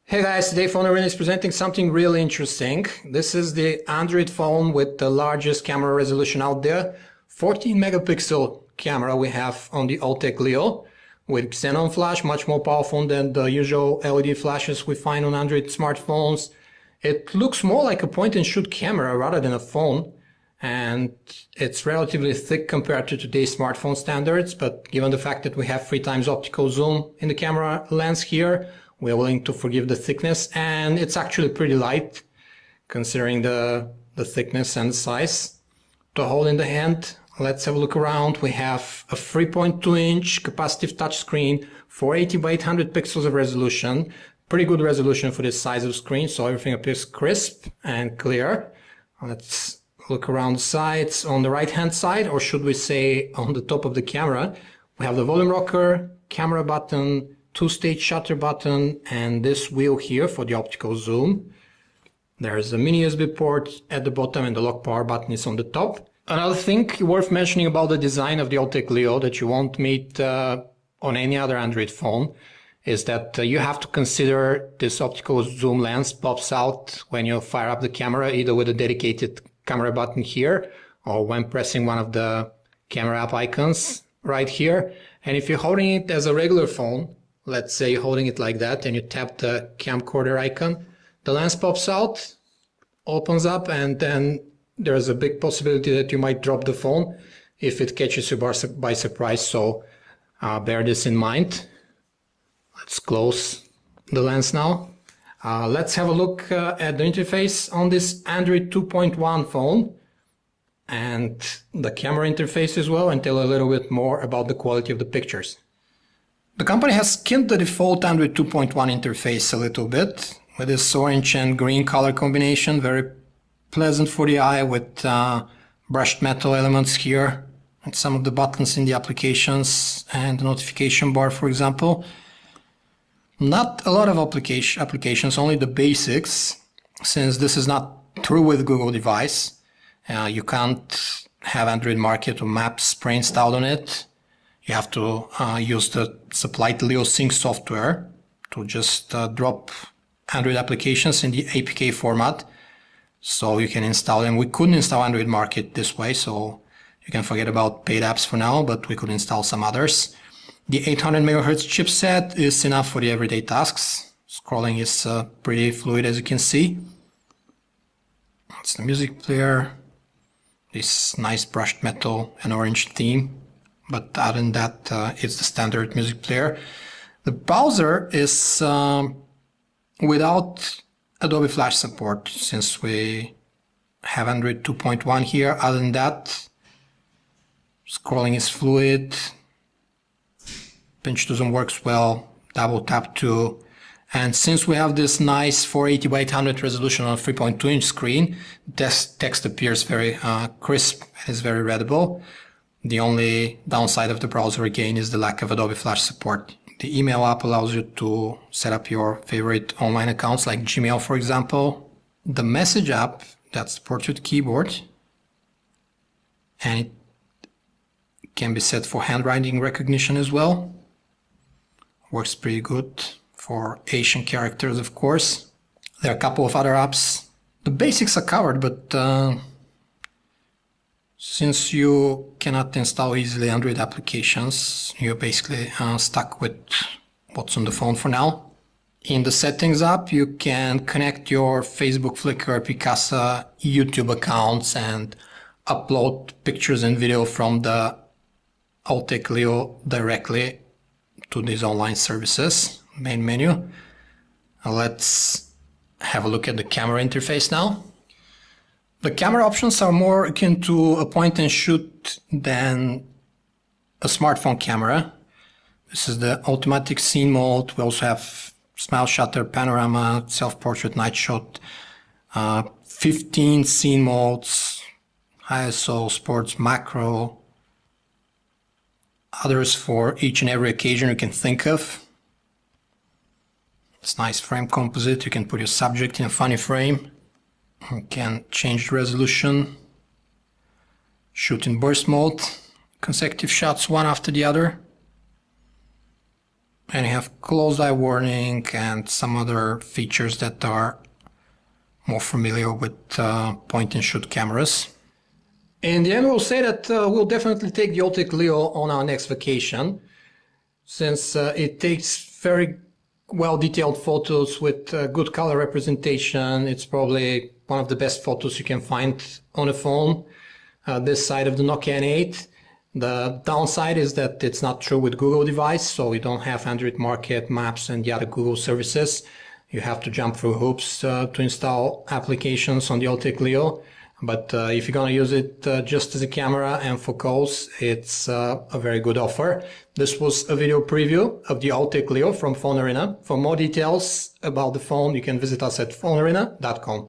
Hey guys, today Phone is presenting something really interesting. This is the Android phone with the largest camera resolution out there. 14 megapixel camera we have on the altek Leo with xenon flash, much more powerful than the usual LED flashes we find on Android smartphones. It looks more like a point and shoot camera rather than a phone, and it's relatively thick compared to today's smartphone standards, but given the fact that we have 3 times optical zoom in the camera lens here, we are willing to forgive the thickness, and it's actually pretty light considering the thickness and the size. To hold in the hand, let's have a look around. We have a 3.2-inch capacitive touchscreen, 480 by 800 pixels of resolution. Pretty good resolution for this size of screen, so everything appears crisp and clear. Let's look around the sides. On the right hand side, or should we say on the top of the camera, we have the volume rocker, camera button, 2-stage shutter button, and this wheel here for the optical zoom. There's a mini USB port at the bottom and the lock power button is on the top. Another thing worth mentioning about the design of the altek Leo that you won't meet on any other Android phone is that you have to consider this optical zoom lens pops out when you fire up the camera, either with a dedicated camera button here or when pressing one of the camera app icons right here. And if you're holding it as a regular phone, let's say you're holding it like that and you tap the camcorder icon, the lens pops out, opens up, and then there's a big possibility that you might drop the phone if it catches you by surprise, so bear this in mind. Let's close the lens now. Let's have a look at the interface on this Android 2.1 phone and the camera interface as well, and tell a little bit more about the quality of the pictures. The company has skinned the default Android 2.1 interface a little bit with this orange and green color combination, very pleasant for the eye with brushed metal elements here and some of the buttons in the applications and the notification bar, for example. Not a lot of applications, only the basics, since this is not true with Google device. You can't have Android Market or Maps pre-installed on it. You have to use the supplied Leo Sync software to just drop Android applications in the APK format, so you can install them. We couldn't install Android Market this way, so you can forget about paid apps for now, but we could install some others. The 800 MHz chipset is enough for the everyday tasks. Scrolling is pretty fluid, as you can see. It's the music player, this nice brushed metal and orange theme. But other than that, it's the standard music player. The browser is without Adobe Flash support, since we have Android 2.1 here. Other than that, scrolling is fluid. Pinch to zoom works well, double tap too. And since we have this nice 480 by 800 resolution on a 3.2-inch screen, text appears very crisp and is very readable. The only downside of the browser again is the lack of Adobe Flash support. The email app allows you to set up your favorite online accounts like Gmail, for example. The message app, that supports with keyboard, and it can be set for handwriting recognition as well. Works pretty good for Asian characters, of course. There are a couple of other apps. The basics are covered, but since you cannot install easily Android applications, you're basically stuck with what's on the phone for now. In the settings app, you can connect your Facebook, Flickr, Picasa, YouTube accounts and upload pictures and video from the altek Leo directly to these online services. Main menu. Let's have a look at the camera interface now. The camera options are more akin to a point and shoot than a smartphone camera. This is the automatic scene mode. We also have smile shutter, panorama, self-portrait, night shot, 15 scene modes, ISO, sports, macro, others for each and every occasion you can think of. It's nice frame composite. You can put your subject in a funny frame. You can change the resolution, shoot in burst mode, consecutive shots one after the other. And you have closed eye warning and some other features that are more familiar with point and shoot cameras. In the end, we'll say that we'll definitely take the altek Leo on our next vacation, since it takes very well detailed photos with good color representation. It's probably one of the best photos you can find on a phone this side of the Nokia N8. The downside is that it's not true with Google device, so you don't have Android Market, Maps, and the other Google services. You have to jump through hoops to install applications on the altek Leo. But if you're going to use it just as a camera and for calls, it's a very good offer. This was a video preview of the altek Leo from Phone Arena. For more details about the phone, you can visit us at phonearena.com.